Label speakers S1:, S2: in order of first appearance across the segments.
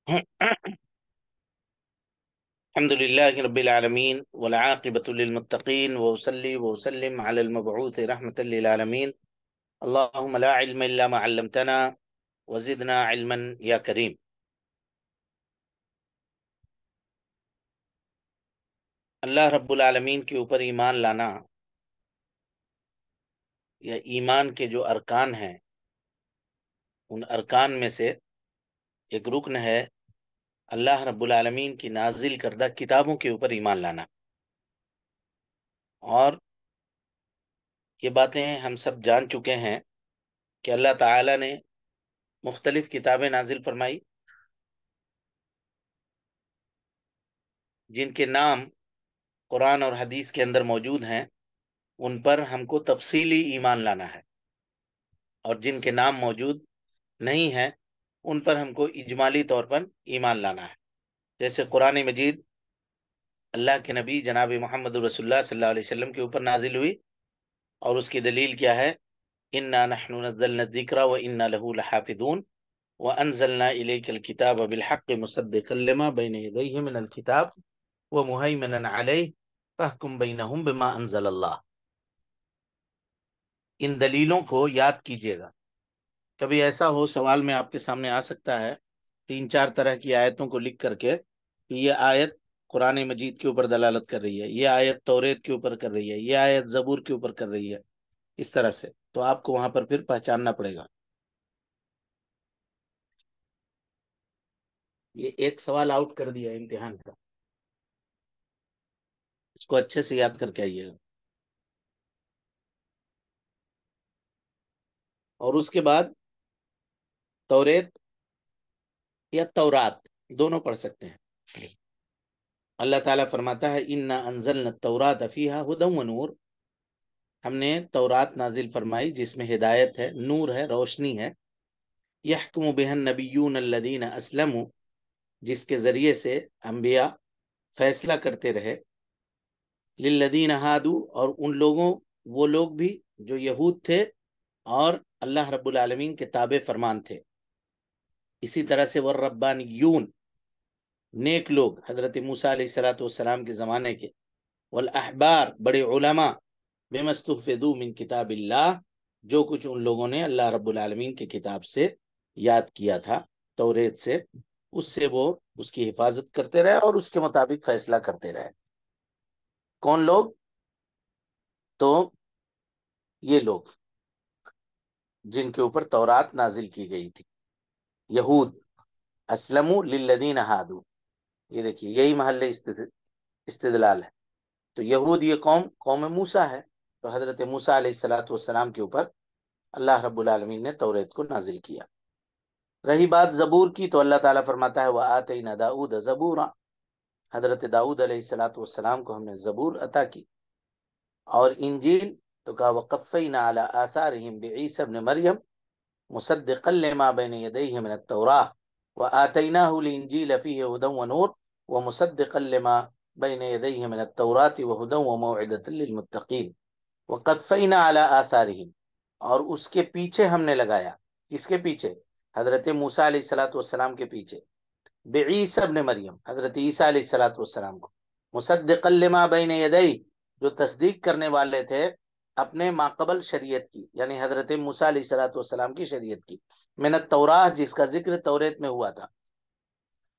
S1: الحمد لله رب العالمين والعاقبة للمتقين وأصلي وأسلم على المبعوث رحمة للعالمين. اللهم لا علم إلا ما علمتنا وزدنا علما يا كريم. اللہ رب العالمین کے اوپر ایمان لانا یا ایمان کے جو ارکان ہیں ان ارکان میں سے ایک رکن ہے اللہ رب العالمین کی نازل کردہ کتابوں کے اوپر ایمان لانا. اور یہ باتیں ہم سب جان چکے ہیں کہ اللہ تعالی نے مختلف کتابیں نازل فرمائی جن کے نام قرآن اور حدیث کے اندر موجود ہیں. ان پر ہم کو تفصیلی ایمان لانا ہے، اور جن کے نام موجود نہیں ہیں ان پر ہم کو اجمالی طور پر ایمان لانا ہے. جیسے قرآن مجید اللہ کے نبی جناب محمد رسول اللہ صلی اللہ علیہ وسلم کے اوپر نازل ہوئی، اور اس کی دلیل کیا ہے؟ انا نحن نزلنا الذکر وانا له لحافظون وانزلنا الیک الکتاب بالحق مصدقا لما بین یدیہ من الکتاب ومہیمنا علیہ فاحکم بینہم بما انزل اللہ. ان دلیلوں کو یاد کیجیے گا. کبھی ایسا ہو سوال میں آپ کے سامنے آ سکتا ہے 3-4 طرح کی آیتوں کو لکھ کر کے کہ یہ آیت قرآن مجید کے اوپر دلالت کر رہی ہے، یہ آیت توریت کے اوپر کر رہی ہے، یہ آیت زبور کے اوپر کر رہی ہے، اس طرح سے. تو آپ کو وہاں پر پھر پہچاننا پڑے گا. یہ ایک سوال آؤٹ کر دیا امتحان کا، اس کو اچھے سے یاد کر کے آئیے گا. اور اس کے بعد توریت یا تورات دونوں پڑھ سکتے ہیں. اللہ تعالیٰ فرماتا ہے انا انزلنا التوراۃ فیہا ھدی ونور، ہم نے تورات نازل فرمائی جس میں ہدایت ہے، نور ہے، روشنی ہے. یحکم بها النبیون الذین اسلموا، جس کے ذریعے سے انبیاء فیصلہ کرتے رہے. للذین ہادو، اور ان لوگوں، وہ لوگ بھی جو یہود تھے اور اللہ رب العالمین کے تابع فرمان تھے. اسی طرح سے والربانیون، نیک لوگ حضرت موسیٰ علیہ السلام کے زمانے کے. والاحبار، بڑے علماء. بما استحفظوا من کتاب اللہ، جو کچھ ان لوگوں نے اللہ رب العالمین کی کتاب سے یاد کیا تھا، توریت سے، اس سے وہ اس کی حفاظت کرتے رہے اور اس کے مطابق فیصلہ کرتے رہے. کون لوگ؟ تو یہ لوگ جن کے اوپر تورات نازل کی گئی تھی، یہود. اسلموا للذین ہادو، یہ دیکھیے یہی محل استدلال ہے. تو یہود یہ قوم موسیٰ ہے، تو حضرت موسیٰ علیہ السلام کے اوپر اللہ رب العالمین نے توریت کو نازل کیا. رہی بات زبور کی، تو اللہ تعالیٰ فرماتا ہے وَآتَيْنَا دَاؤُودَ زَبُورًا، حضرت داؤد علیہ السلام کو ہم نے زبور عطا کی. اور انجیل تو کہا وَقَفَّيْنَا عَلَىٰ آثَارِهِمْ بِعِيسَى ابْنِ مَرْيَمَ مُصَدِّقًا لِمَا بَيْنَ يَدَيْهِ مِنَ التَّوْرَاةِ وَآتَيْنَاهُ الْإِنجِيلَ فِيهِ هُدًى وَنُورٌ وَمُصَدِّقًا لِمَا بَيْنَ يَدَيْهِ مِنَ التَّوْرَاةِ وَهُدًى وَمَوْعِظَةً لِلْمُتَّقِينَ وَقَفَّيْنَا عَلَىٰ آثَارِهِمْ، اور اس کے پیچھے ہم نے لگایا. کس کے پیچھے؟ حضرت موسیٰ علیہ السلام کے پیچھے. بعیسی ابن مریم، حضرت عیسیٰ علیہ السلام کو. مصدقا لما بین یدیہ، جو تصدیق کرنے والے تھے اپنے ماقبل شریعت کی، یعنی حضرت موسیٰ علیہ السلام کی شریعت کی. من التوراہ، جس کا ذکر توریت میں ہوا تھا.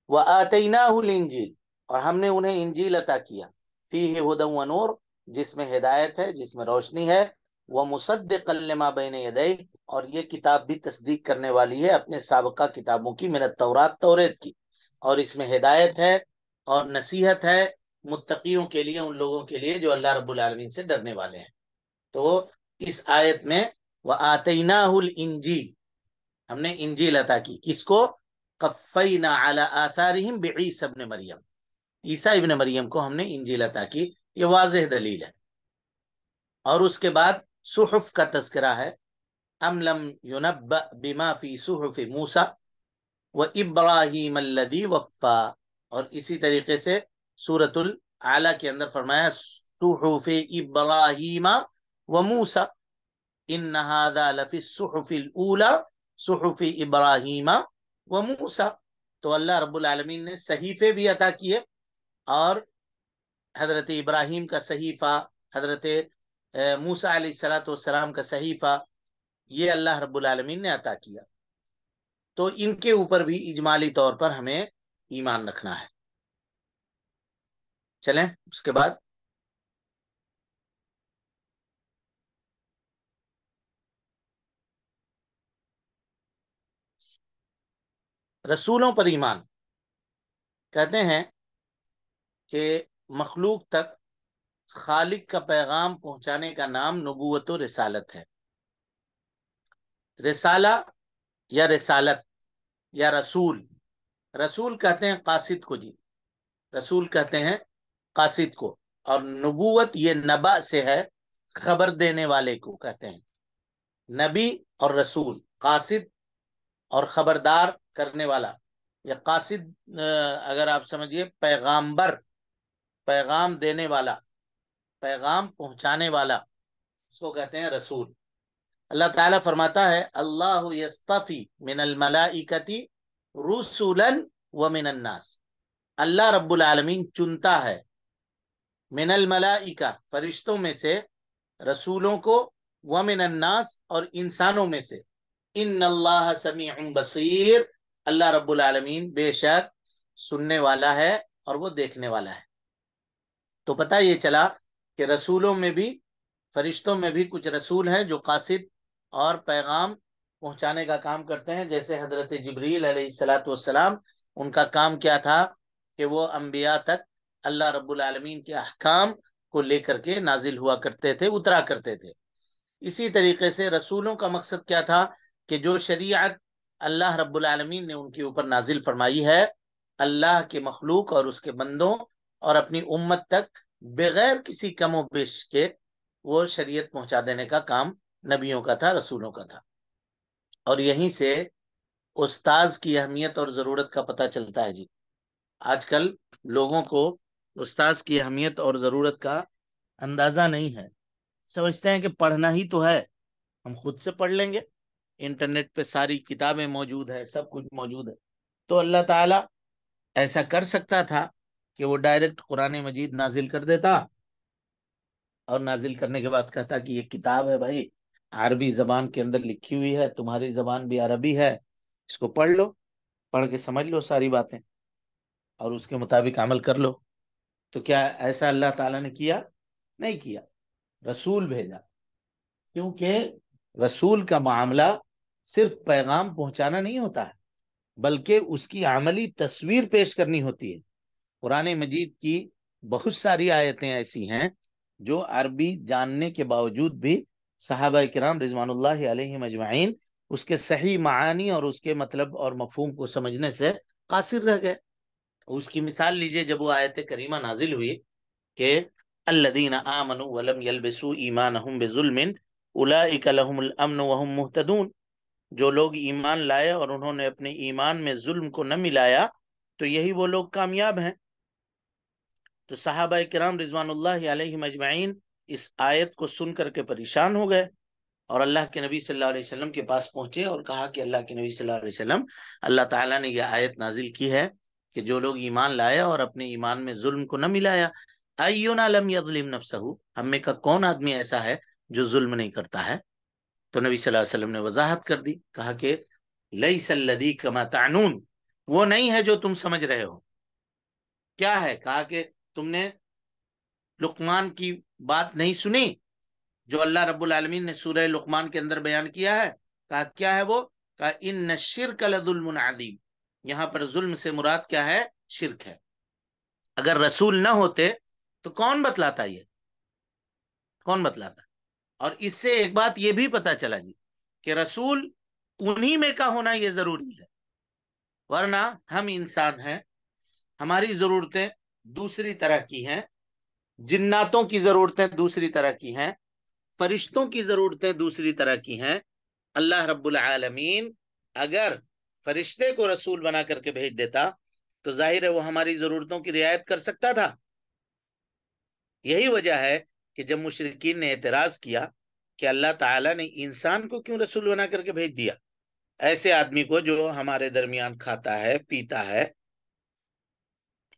S1: وآتیناہ الانجیل، اور ہم نے انہیں انجیل عطا کیا. فیہ ھدی ونور، جس میں ہدایت ہے، جس میں روشنی ہے. ومصدقا لما بین یدیہ، اور یہ کتاب بھی تصدیق کرنے والی ہے اپنے سابقہ کتابوں کی، من التورات، توریت کی. اور اس میں ہدایت ہے اور نصیحت ہے متقیوں کے لیے، ان لوگوں کے لیے جو اللہ رب العالمین سے ڈرنے والے ہیں. تو اس آیت میں وَآتَيْنَاهُ الْإِنْجِيلَ، ہم نے انجیل عطا کی. کس کو؟ قَفَّيْنَا عَلَىٰ آثَارِهِمْ بِعِيسَى ابْنِ مریم، عیسیٰ ابن مریم کو ہم نے انجیل عطا کی. یہ واضح دلیل ہے. اور اس کے بعد صحف کا تذکرہ ہے. ام لم ينبأ بما فی صحف موسیٰ وابراہیم الذی وفا، اور اسی طریقے سے سورۃ الاعلیٰ کے اندر فرمایا صحف ابراہیم وموسیٰ ان ھذا لفی الصحف الاولی صحف ابراہیم وموسیٰ. تو اللہ رب العالمین نے صحیفے بھی عطا کیے، اور حضرت ابراہیم کا صحیفہ، حضرت موسیٰ علیہ السلام کا صحیفہ، یہ اللہ رب العالمین نے عطا کیا۔ تو ان کے اوپر بھی اجمالی طور پر ہمیں ایمان رکھنا ہے۔ چلیں اس کے بعد رسولوں پر ایمان۔ کہتے ہیں کہ مخلوق تک خالق کا پیغام پہنچانے کا نام نبوت و رسالت ہے۔ رسالہ یا رسالت یا رسول، رسول کہتے ہیں قاصد کو، جی رسول کہتے ہیں قاصد کو، اور نبوت یہ نبا سے ہے، خبر دینے والے کو کہتے ہیں۔ نبی اور رسول، قاصد اور خبردار کرنے والا، یا قاصد اگر آپ سمجھیے پیغامبر، پیغام دینے والا، پیغام پہنچانے والا، اس کو کہتے ہیں رسول۔ اللہ تعالیٰ فرماتا ہے اللہ یصطفی من الملائکۃ رسلا ومن الناس، اللہ رب العالمین چنتا ہے من الملائکہ فرشتوں میں سے، رسولوں کو، ومن الناس اور انسانوں میں سے، ان اللہ سمیع بصیر، اللہ رب العالمین بے شک سننے والا ہے اور وہ دیکھنے والا ہے۔ تو پتہ یہ چلا کہ رسولوں میں بھی، فرشتوں میں بھی کچھ رسول ہیں جو قاصد اور پیغام پہنچانے کا کام کرتے ہیں، جیسے حضرت جبریل علیہ السلام، ان کا کام کیا تھا کہ وہ انبیاء تک اللہ رب العالمین کے احکام کو لے کر کے نازل ہوا کرتے تھے، اترا کرتے تھے۔ اسی طریقے سے رسولوں کا مقصد کیا تھا کہ جو شریعت اللہ رب العالمین نے ان کے اوپر نازل فرمائی ہے، اللہ کے مخلوق اور اس کے بندوں اور اپنی امت تک بغیر کسی کم و بیش کے وہ شریعت پہنچا دینے کا کام نبیوں کا تھا، رسولوں کا تھا۔ اور یہیں سے استاذ کی اہمیت اور ضرورت کا پتہ چلتا ہے۔ جی آج کل لوگوں کو استاذ کی اہمیت اور ضرورت کا اندازہ نہیں ہے، سمجھتے ہیں کہ پڑھنا ہی تو ہے، ہم خود سے پڑھ لیں گے، انٹرنیٹ پہ ساری کتابیں موجود ہے، سب کچھ موجود ہے۔ تو اللہ تعالیٰ ایسا کر سکتا تھا کہ وہ ڈائریکٹ قرآن مجید نازل کر دیتا، اور نازل کرنے کے بعد کہتا کہ یہ کتاب ہے بھائی، عربی زبان کے اندر لکھی ہوئی ہے، تمہاری زبان بھی عربی ہے، اس کو پڑھ لو، پڑھ کے سمجھ لو ساری باتیں اور اس کے مطابق عمل کر لو۔ تو کیا ایسا اللہ تعالیٰ نے کیا؟ نہیں کیا، رسول بھیجا، کیونکہ رسول کا معاملہ صرف پیغام پہنچانا نہیں ہوتا ہے، بلکہ اس کی عملی تصویر پیش کرنی ہوتی ہے۔ قرآن مجید کی بہت ساری آیتیں ایسی ہیں جو عربی جاننے کے باوجود بھی صحابہ کرام رضوان اللہ علیہم اجمعین اس کے صحیح معانی اور اس کے مطلب اور مفہوم کو سمجھنے سے قاصر رہ گئے۔ اس کی مثال لیجئے، جب وہ آیت کریمہ نازل ہوئی کہ الذین آمنوا ولم یلبسوا ایمانہم بظلم اولئک لہم الامن وہم مہتدون، جو لوگ ایمان لائے اور انہوں نے اپنے ایمان میں ظلم کو نہ ملایا تو یہی وہ لوگ کامیاب ہیں۔ تو صحابہ کرام رضوان اللہ علیہم اجمعین اس آیت کو سن کر کے پریشان ہو گئے، اور اللہ کے نبی صلی اللہ علیہ وسلم کے پاس پہنچے اور کہا کہ اللہ کے نبی صلی اللہ علیہ وسلم، اللہ تعالیٰ نے یہ آیت نازل کی ہے کہ جو لوگ ایمان لائے اور اپنے ایمان میں ظلم کو نہ ملایا، اینا لم یظلم نفسہ، ہم میں کا کون آدمی ایسا ہے جو ظلم نہیں کرتا ہے؟ تو نبی صلی اللہ علیہ وسلم نے وضاحت کر دی، کہا کہ لیس الذی کما تعنون، وہ نہیں ہے جو تم سمجھ رہے ہو۔ کیا ہے؟ کہا کہ تم نے لقمان کی بات نہیں سنی جو اللہ رب العالمین نے سورہ لقمان کے اندر بیان کیا ہے؟ کہا کیا ہے وہ؟ کہا ان الشرک لظلم عظیم، یہاں پر ظلم سے مراد کیا ہے؟ شرک ہے۔ اگر رسول نہ ہوتے تو کون بتلاتا؟ یہ کون بتلاتا؟ اور اس سے ایک بات یہ بھی پتا چلا جی کہ رسول انہی میں کا ہونا یہ ضروری ہے، ورنہ ہم انسان ہیں، ہماری ضرورتیں دوسری طرح کی ہیں، جناتوں کی ضرورتیں دوسری طرح کی ہیں، فرشتوں کی ضرورتیں دوسری طرح کی ہیں۔ اللہ رب العالمین اگر فرشتے کو رسول بنا کر کے بھیج دیتا تو ظاہر ہے وہ ہماری ضرورتوں کی رعایت کر سکتا تھا۔ یہی وجہ ہے کہ جب مشرکین نے اعتراض کیا کہ اللہ تعالیٰ نے انسان کو کیوں رسول بنا کر کے بھیج دیا، ایسے آدمی کو جو ہمارے درمیان کھاتا ہے پیتا ہے،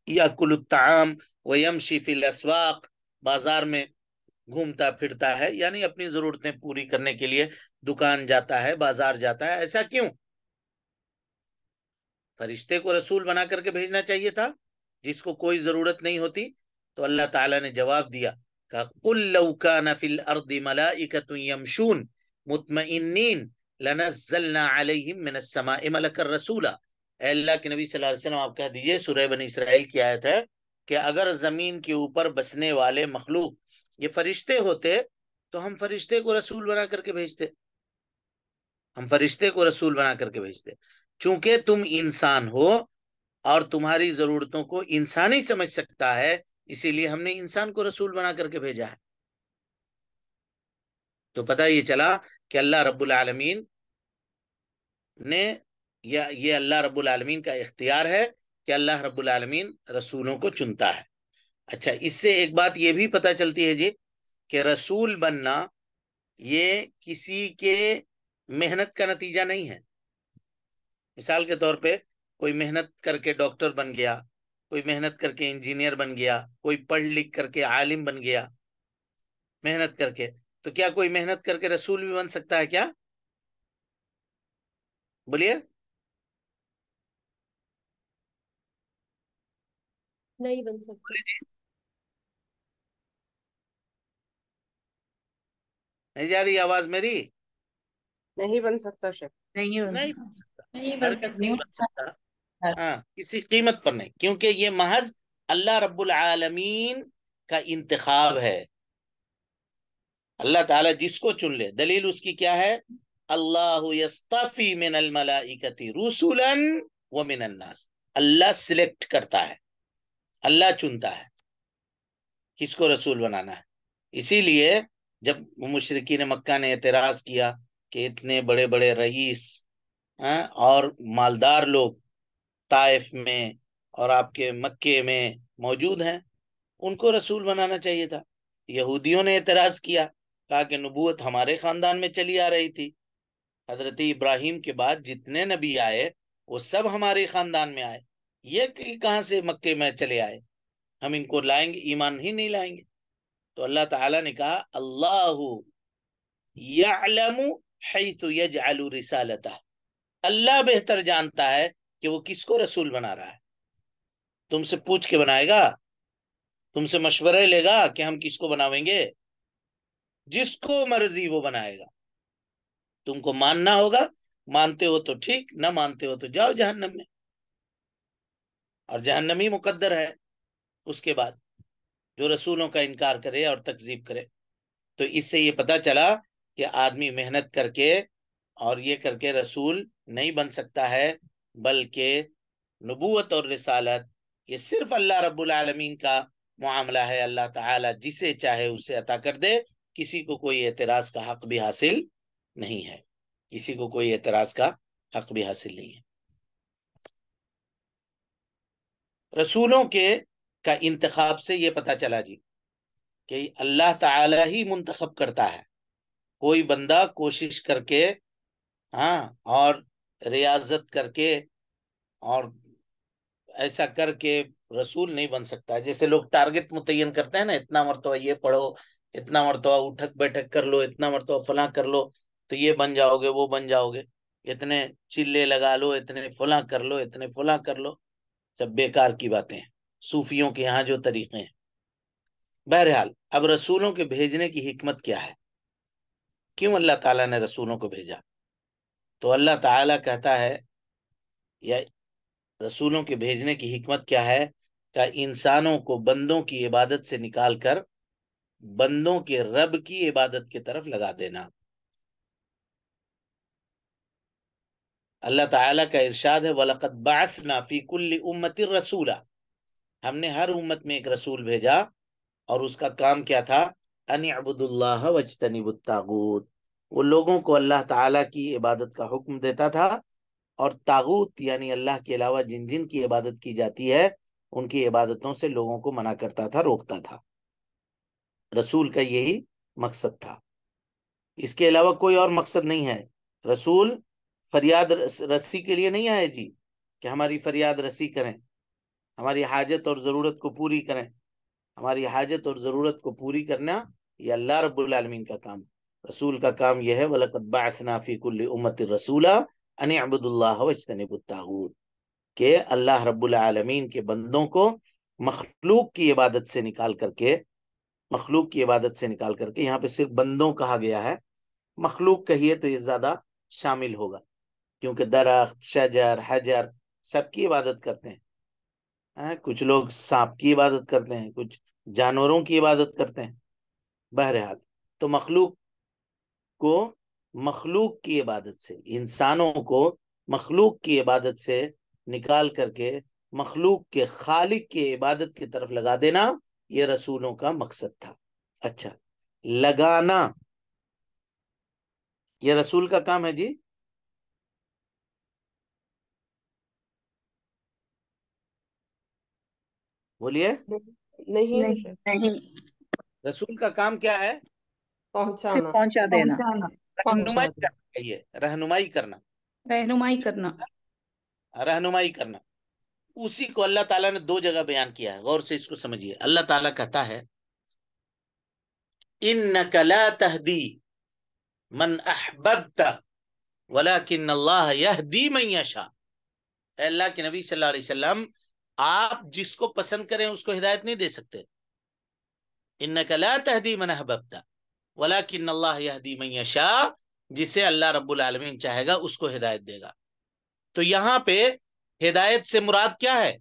S1: یاکل الطعام ویمشی فی الاسواق، بازار میں گھومتا پھرتا ہے، یعنی اپنی ضرورتیں پوری کرنے کے لیے دکان جاتا ہے، بازار جاتا ہے، ایسا کیوں؟ فرشتے کو رسول بنا کر کے بھیجنا چاہیے تھا جس کو کوئی ضرورت نہیں ہوتی. تو اللہ تعالیٰ نے جواب دیا کہ قُل لَوْ كَانَ فِي الْأَرْضِ مَلَائِكَةٌ يَمْشُونَ مُطْمَئِنِّينَ لَنَزَّلْنَا عَلَيْهِمْ مِنَ السَّمَاءِ مَلَكًا رَسُولًا. اے اللہ کے نبی صلی اللہ علیہ وسلم آپ کہہ دیجئے، سورہ بنی اسرائیل کی آیت ہے کہ اگر زمین کے اوپر بسنے والے مخلوق یہ فرشتے ہوتے تو ہم فرشتے کو رسول بنا کر کے بھیجتے، ہم فرشتے کو رسول بنا کر کے بھیجتے. چونکہ تم انسان ہو اور تمہاری ضرورتوں کو انسان ہی سمجھ سکتا ہے، اسی لیے ہم نے انسان کو رسول بنا کر کے بھیجا ہے. تو پتہ یہ چلا کہ اللہ رب العالمین نے، یا یہ اللہ رب العالمین کا اختیار ہے کہ اللہ رب العالمین رسولوں کو چنتا ہے. اچھا، اس سے ایک بات یہ بھی پتہ چلتی ہے جی کہ رسول بننا یہ کسی کے محنت کا نتیجہ نہیں ہے. مثال کے طور پہ کوئی محنت کر کے ڈاکٹر بن گیا، کوئی محنت کر کے انجینئر بن گیا، کوئی پڑھ لکھ کر کے عالم بن گیا محنت کر کے، تو کیا کوئی محنت کر کے رسول بھی بن سکتا ہے کیا؟ بولیے.
S2: نہیں بن سکتا.
S1: نہیں جا رہی آواز میری؟
S2: نہیں بن سکتا شیخ.
S1: نہیں بن سکتا، ہرگز نہیں بن سکتا. ہاں، کسی قیمت پر نہیں، کیونکہ یہ محض اللہ رب العالمین کا انتخاب ہے. اللہ تعالیٰ جس کو چن لے، دلیل اس کی کیا ہے؟ اللہ یصطفی من الملائکۃ رسلا ومن الناس. اللہ سلیکٹ کرتا ہے، اللہ چنتا ہے کس کو رسول بنانا ہے. اسی لیے جب مشرکین مکہ نے اعتراض کیا کہ اتنے بڑے بڑے رئیس اور مالدار لوگ طائف میں اور آپ کے مکے میں موجود ہیں، ان کو رسول بنانا چاہیے تھا. یہودیوں نے اعتراض کیا، کہا کہ نبوت ہمارے خاندان میں چلی آ رہی تھی، حضرت ابراہیم کے بعد جتنے نبی آئے وہ سب ہمارے خاندان میں آئے، یہ کہاں سے مکے میں چلے آئے؟ ہم ان کو لائیں گے، ایمان ہی نہیں لائیں گے. تو اللہ تعالیٰ نے کہا اللہ یعلم حیث یجعل رسالتہ، اللہ بہتر جانتا ہے کہ وہ کس کو رسول بنا رہا ہے. تم سے پوچھ کے بنائے گا، تم سے مشورے لے گا کہ ہم کس کو بناویں گے؟ جس کو مرضی وہ بنائے گا. تم کو ماننا ہوگا، مانتے ہو تو ٹھیک، نہ مانتے ہو تو جاؤ جہنم میں، اور جہنم ہی مقدر ہے اس کے بعد جو رسولوں کا انکار کرے اور تکذیب کرے. تو اس سے یہ پتا چلا کہ آدمی محنت کر کے اور یہ کر کے رسول نہیں بن سکتا ہے، بلکہ نبوت اور رسالت یہ صرف اللہ رب العالمین کا معاملہ ہے. اللہ تعالی جسے چاہے اسے عطا کر دے، کسی کو کوئی اعتراض کا حق بھی حاصل نہیں ہے، کسی کو کوئی اعتراض کا حق بھی حاصل نہیں ہے. رسولوں کے کا انتخاب سے یہ پتا چلا جی کہ اللہ تعالی ہی منتخب کرتا ہے. کوئی بندہ کوشش کر کے اور ریاضت کر کے اور ایسا کر کے رسول نہیں بن سکتا. جیسے لوگ ٹارگٹ متعین کرتے ہیں نا، اتنا مرتبہ یہ پڑھو، اتنا مرتبہ اٹھک بیٹھک کر لو، اتنا مرتبہ فلاں کر لو تو یہ بن جاؤ گے، وہ بن جاؤ گے، اتنے چلے لگا لو، اتنے فلاں کر لو، اتنے فلاں کر لو. سب بیکار کی باتیں ہیں، صوفیوں کے یہاں جو طریقے ہیں. بہرحال اب رسولوں کے بھیجنے کی حکمت کیا ہے؟ کیوں اللہ تعالیٰ نے رسولوں کو بھیجا؟ تو اللہ تعالیٰ کہتا ہے، یا رسولوں کے بھیجنے کی حکمت کیا ہے کہ انسانوں کو بندوں کی عبادت سے نکال کر بندوں کے رب کی عبادت کی طرف لگا دینا. اللہ تعالیٰ کا ارشاد ہے وَلَقَدْ بَعَثْنَا فِي كُلِّ أُمَّةٍ رَسُولًا، ہم نے ہر امت میں ایک رسول بھیجا، اور اس کا کام کیا تھا؟ ان اعبدوا اللہ واجتنبوا الطاغوت، وہ لوگوں کو اللہ تعالیٰ کی عبادت کا حکم دیتا تھا، اور طاغوت یعنی اللہ کے علاوہ جن جن کی عبادت کی جاتی ہے ان کی عبادتوں سے لوگوں کو منع کرتا تھا، روکتا تھا. رسول کا یہی مقصد تھا، اس کے علاوہ کوئی اور مقصد نہیں ہے. رسول فریاد رسی کے لیے نہیں آئے جی کہ ہماری فریاد رسی کریں، ہماری حاجت اور ضرورت کو پوری کریں. ہماری حاجت اور ضرورت کو پوری کرنا یہ اللہ رب العالمین کا کام. رسول کا کام یہ ہے وَلَقَدْ بَعَثْنَا فِي كُلِّ أُمَّةٍ رَسُولًا أَنِ اعْبُدُوا اللَّهَ وَاجْتَنِبُوا الطَّاغُوتَ، کہ اللہ رب العالمین کے بندوں کو مخلوق کی عبادت سے نکال کر کے یہاں پہ صرف بندوں کہا گیا ہے. مخلوق کہیے تو یہ زیادہ شامل ہوگا، کیونکہ درخت، شجر، حجر سب کی عبادت کرتے ہیں. کچھ لوگ سانپ کی عبادت کرتے ہیں، کچھ جانوروں کی عبادت کرتے ہیں. بہرحال تو مخلوق کی عبادت سے، انسانوں کو مخلوق کی عبادت سے نکال کر کے مخلوق کے خالق کی عبادت کی طرف لگا دینا یہ رسولوں کا مقصد تھا. اچھا، لگانا یہ رسول کا کام ہے جی. بولیے.
S2: نہیں ہے
S3: نہیں
S2: شیخ.
S3: نہیں
S1: رسول کا کام کیا ہے؟
S2: پہنچانا.
S3: پہنچا دینا،
S1: رہنمائی
S2: پہنچانا.
S1: کرنا چاہیے، رہنمائی کرنا،
S3: رہنمائی کرنا.
S1: رہنمائی کرنا. اسی کو اللہ تعالیٰ نے دو جگہ بیان کیا ہے، غور سے اس کو سمجھیے. اللہ تعالیٰ کہتا ہے اِنَّكَ لَا تَهْدِي مَنْ أَحْبَبْتَ وَلَكِنَّ اللَّهَ يَهْدِي مَنْ يَشَاءُ. اے اللہ کے نبی صلی اللہ علیہ وسلم، آپ جس کو پسند کریں اس کو ہدایت نہیں دے سکتے. اِنَّكَ لَا تَهْدِي مَنْ أَحْبَبْتَ وَلَكِنَّ اللَّهَ يَهْدِي مَنْ يَشَاءُ. جسے اللہ رب العالمین چاہے گا اس کو ہدایت دے گا. تو یہاں پہ ہدایت سے مراد کیا ہے؟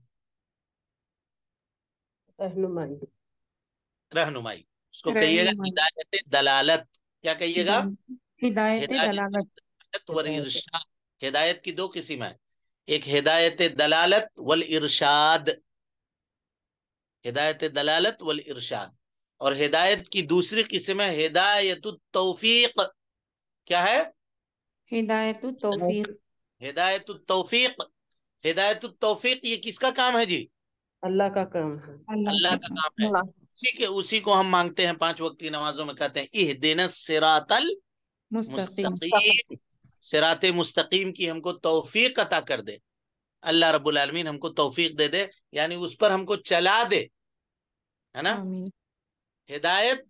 S2: رہنمائی.
S1: رہنمائی. اس کو کہیے گا
S3: رہنمائی،
S1: ہدایت دلالت. کیا کہیے گا؟
S3: ہدایت
S1: ہدایت
S3: دلالت.
S1: والارشاد. ہدایت کی دو قسم ہے، ایک ہدایت دلالت والارشاد. ہدایت دلالت والارشاد. اور ہدایت کی دوسری قسم ہے ہدایت التوفیق. کیا ہے؟
S3: ہدایت التوفیق.
S1: ہدایت التوفیق. ہدایت التوفیق یہ کس کا کام ہے جی؟
S2: اللہ کا کام ہے.
S1: اللہ کا کام ہے. اسی کو ہم مانگتے ہیں 5 وقت کی نمازوں میں، کہتے ہیں اہدنا الصراط
S3: مستقیم.
S1: المستقیم. صراط مستقیم کی ہم کو توفیق عطا کر دے. اللہ رب العالمین ہم کو توفیق دے دے، یعنی اس پر ہم کو چلا دے، ہے نا.
S3: آمین.
S1: ہدایت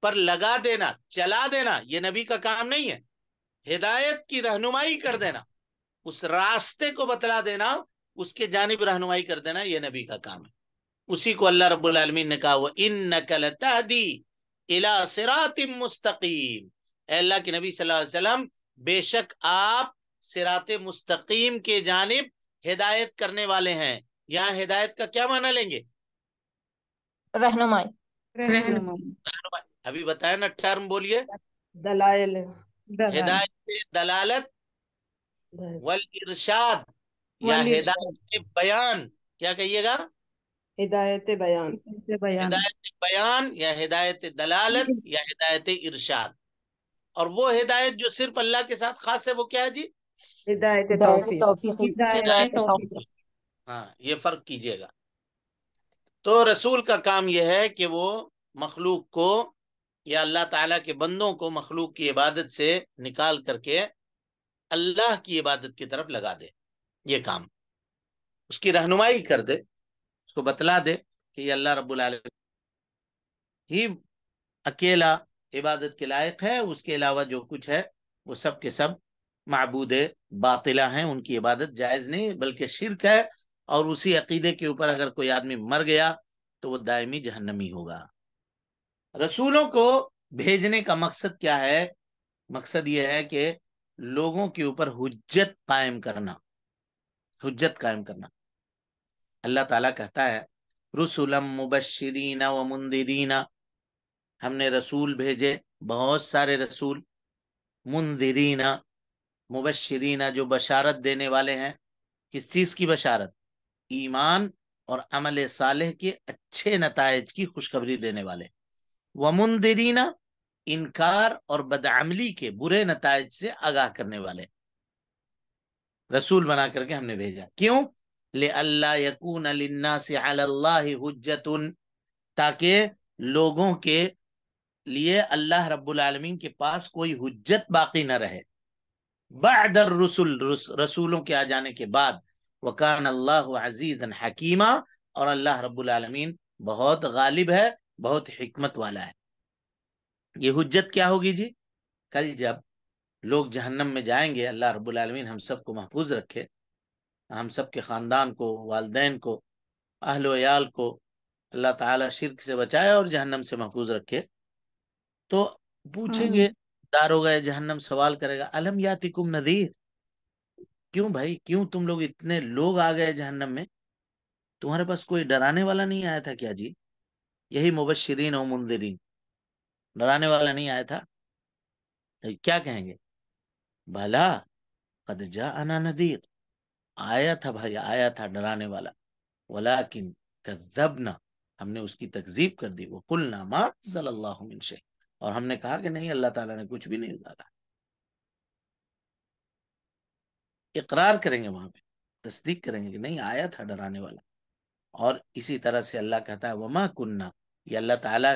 S1: پر لگا دینا، چلا دینا یہ نبی کا کام نہیں ہے. ہدایت کی رہنمائی کر دینا، اس راستے کو بتلا دینا، اس کے جانب رہنمائی کر دینا یہ نبی کا کام ہے. اسی کو اللہ رب العالمین نے کہا وَإِنَّكَ لَتَهْدِي إِلَى صِرَاطٍ مُسْتَقِيمٍ. اے اللہ کے نبی صلی اللہ علیہ وسلم، بے شک آپ صراط مستقیم کے جانب ہدایت کرنے والے ہیں. یہاں ہدایت کا کیا معنی لیں گے؟
S3: رہنمائی. رہنمائی.
S1: ابھی بتایا نا، ٹرم بولیے.
S2: دلائل.
S1: ہدایت دلالت والارشاد یا
S3: والارشاد.
S1: ہدایت بیان. کیا کہیے گا؟
S2: ہدایت بیان.
S3: بیان.
S1: ہدایت بیان یا ہدایت دلالت یا ہدایت ارشاد. اور وہ ہدایت جو صرف اللہ کے ساتھ خاص ہے وہ کیا ہے جی؟
S2: ہدایت
S3: توفیق.
S2: توفیق.
S3: ہدایت توفیق.
S1: ہاں، یہ فرق کیجئے گا. تو رسول کا کام یہ ہے کہ وہ مخلوق کو یا اللہ تعالیٰ کے بندوں کو مخلوق کی عبادت سے نکال کر کے اللہ کی عبادت کی طرف لگا دے. یہ کام اس کی رہنمائی کر دے، اس کو بتلا دے کہ یہ اللہ رب العالمین ہی اکیلا عبادت کے لائق ہے، اس کے علاوہ جو کچھ ہے وہ سب کے سب معبود باطلہ ہیں، ان کی عبادت جائز نہیں بلکہ شرک ہے. اور اسی عقیدے کے اوپر اگر کوئی آدمی مر گیا تو وہ دائمی جہنمی ہوگا. رسولوں کو بھیجنے کا مقصد کیا ہے؟ مقصد یہ ہے کہ لوگوں کے اوپر حجت قائم کرنا. حجت قائم کرنا. اللہ تعالیٰ کہتا ہے رسلا مبشرین و منذرین. ہم نے رسول بھیجے، بہت سارے رسول. منذرین، مبشرین جو بشارت دینے والے ہیں. کس چیز کی بشارت؟ ایمان اور عمل صالح کے اچھے نتائج کی خوشخبری دینے والے. ومنذرین، انکار اور بدعملی کے برے نتائج سے آگاہ کرنے والے. رسول بنا کر کے ہم نے بھیجا. کیوں؟ لئلا یکون للناس علی اللہ حجت، تاکہ لوگوں کے لیے اللہ رب العالمین کے پاس کوئی حجت باقی نہ رہے. بعد الرسل، رسولوں کے آ جانے کے بعد، وکان اللہ عزیزا حکیما، اور اللہ رب العالمین بہت غالب ہے، بہت حکمت والا ہے۔ یہ حجت کیا ہوگی جی؟ کل جب لوگ جہنم میں جائیں گے، اللہ رب العالمین ہم سب کو محفوظ رکھے، ہم سب کے خاندان کو، والدین کو، اہل و عیال کو اللہ تعالیٰ شرک سے بچائے اور جہنم سے محفوظ رکھے، تو پوچھیں گے،
S3: آمین۔
S1: داروغہ جہنم سوال کرے گا، الم یاتکم نذیر، کیوں بھائی، کیوں تم لوگ اتنے لوگ آ گئے جہنم میں، تمہارے پاس کوئی ڈرانے والا نہیں آیا تھا کیا جی؟ یہی مبشرین و منذرین، ڈرانے والا نہیں آیا تھا؟ کیا کہیں گے؟ بھلا قد جاءنا نذیر، آیا تھا بھائی، آیا تھا ڈرانے والا، ولیکن کذبنا، ہم نے اس کی تکذیب کر دی، وقلنا ما انزل اللہ من شیء، اور ہم نے کہا کہ نہیں، اللہ تعالیٰ نے کچھ بھی نہیں ڈالا۔ اقرار کریں گے وہاں پہ، تصدیق کریں گے کہ نہیں، آیا تھا ڈرانے والا۔ اور اسی طرح سے اللہ کہتا ہے وما کننا، یہ اللہ تعالیٰ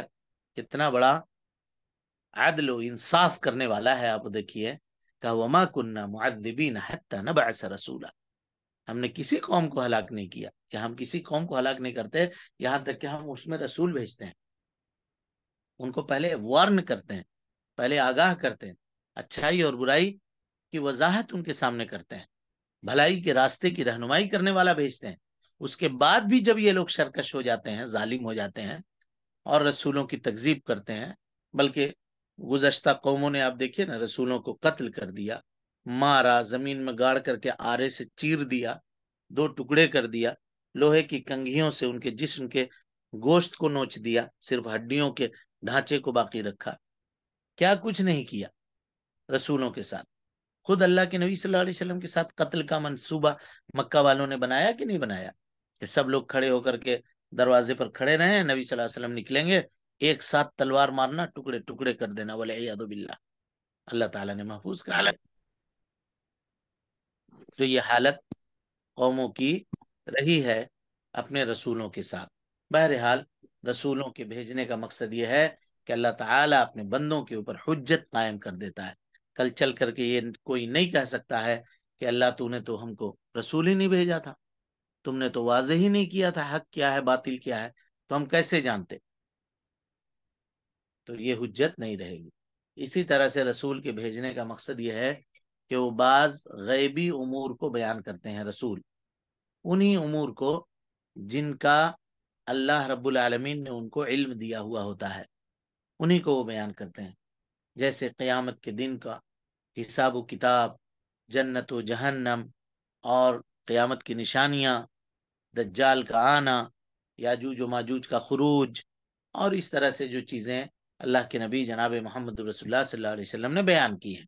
S1: کتنا بڑا عدل و انصاف کرنے والا ہے، آپ دیکھیے کہ وما کننا معذبین حتی نبعث رسولا، ہم نے کسی قوم کو ہلاک نہیں کیا، کہ ہم کسی قوم کو ہلاک نہیں کرتے یہاں تک کہ ہم اس میں رسول بھیجتے ہیں، ان کو پہلے وارن کرتے ہیں، پہلے آگاہ کرتے ہیں، اچھائی اور برائی کی وضاحت ان کے سامنے کرتے ہیں، بھلائی کے راستے کی رہنمائی کرنے والا بھیجتے ہیں۔ اس کے بعد بھی جب یہ لوگ سرکش ہو جاتے ہیں، ظالم ہو جاتے ہیں اور رسولوں کی تکذیب کرتے ہیں، بلکہ گزشتہ قوموں نے آپ دیکھیے نا، رسولوں کو قتل کر دیا، مارا، زمین میں گاڑ کر کے آرے سے چیر دیا، دو ٹکڑے کر دیا، لوہے کی کنگھیوں سے ان کے جسم کے گوشت کو نوچ دیا، صرف ہڈیوں کے ڈھانچے کو باقی رکھا، کیا کچھ نہیں کیا رسولوں کے ساتھ۔ خود اللہ کے نبی صلی اللہ علیہ وسلم کے ساتھ قتل کا منصوبہ مکہ والوں نے بنایا کہ نہیں بنایا، کہ سب لوگ کھڑے ہو کر کے دروازے پر کھڑے رہے، نبی صلی اللہ علیہ وسلم نکلیں گے، ایک ساتھ تلوار مارنا، ٹکڑے ٹکڑے کر دینا، والعیاذ باللہ، اللہ تعالیٰ نے محفوظ کر دیا۔ تو یہ حالت قوموں کی رہی ہے اپنے رسولوں کے ساتھ۔ بہرحال رسولوں کے بھیجنے کا مقصد یہ ہے کہ اللہ تعالیٰ اپنے بندوں کے اوپر حجت قائم کر دیتا ہے، کل چل کر کے یہ کوئی نہیں کہہ سکتا ہے کہ اللہ تو نے تو ہم کو رسول ہی نہیں بھیجا تھا، تم نے تو واضح ہی نہیں کیا تھا حق کیا ہے باطل کیا ہے، تو ہم کیسے جانتے؟ تو یہ حجت نہیں رہے گی۔ اسی طرح سے رسول کے بھیجنے کا مقصد یہ ہے کہ وہ بعض غیبی امور کو بیان کرتے ہیں، رسول انہی امور کو جن کا اللہ رب العالمین نے ان کو علم دیا ہوا ہوتا ہے، انہی کو وہ بیان کرتے ہیں، جیسے قیامت کے دن کا حساب و کتاب، جنت و جہنم، اور قیامت کی نشانیاں، دجال کا آنا، یاجوج و ماجوج کا خروج، اور اس طرح سے جو چیزیں اللہ کے نبی جناب محمد رسول اللہ صلی اللہ علیہ وسلم نے بیان کی ہیں،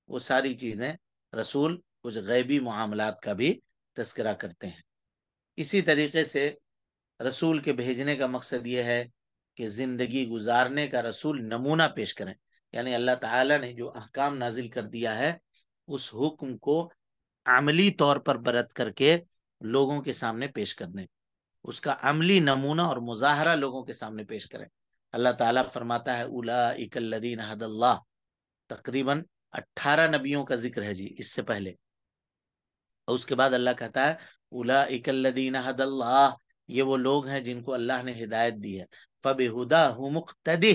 S1: وہ ساری چیزیں رسول کچھ غیبی معاملات کا بھی تذکرہ کرتے ہیں۔ اسی طریقے سے رسول کے بھیجنے کا مقصد یہ ہے کہ زندگی گزارنے کا رسول نمونہ پیش کریں، یعنی اللہ تعالیٰ نے جو احکام نازل کر دیا ہے اس حکم کو عملی طور پر برت کر کے لوگوں کے سامنے پیش کر دیں، اس کا عملی نمونہ اور مظاہرہ لوگوں کے سامنے پیش کریں۔ اللہ تعالیٰ فرماتا ہے اولئک الذین ھدی اللہ، تقریباً 18 نبیوں کا ذکر ہے جی اس سے پہلے، اور اس کے بعد اللہ کہتا ہے اولئک الذین ھدی اللہ، یہ وہ لوگ ہیں جن کو اللہ نے ہدایت دی ہے، فبہداہ مقتدی،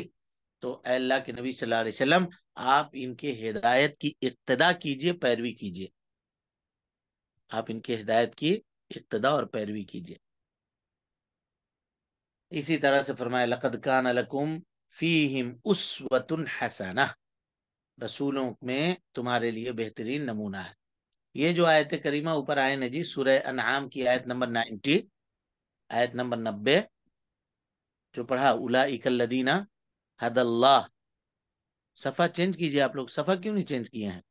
S1: تو اے اللہ کے نبی صلی اللہ علیہ وسلم آپ ان کے ہدایت کی اقتدا کیجئے، پیروی کیجئے، آپ ان کے ہدایت کی اقتدا اور پیروی کیجئے۔ اسی طرح سے فرمایا لقد کان لکم فیہم اسوۃ حسنہ، رسولوں میں تمہارے لیے بہترین نمونہ ہے۔ یہ جو آیت کریمہ اوپر آئے نا جی، سورہ انعام کی آیت نمبر 90، آیت نمبر 90 جو پڑھا اولئک الذین ھدی اللہ، صفحہ چینج کیجئے، آپ لوگ صفحہ کیوں نہیں چینج کیے ہیں؟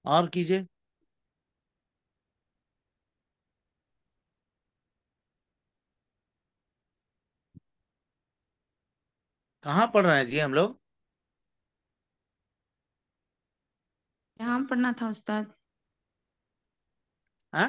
S1: اور کیجئے، کہاں پڑھ رہے ہیں جی ہم لوگ؟
S3: یہاں پڑھنا تھا استاد۔
S1: ہاں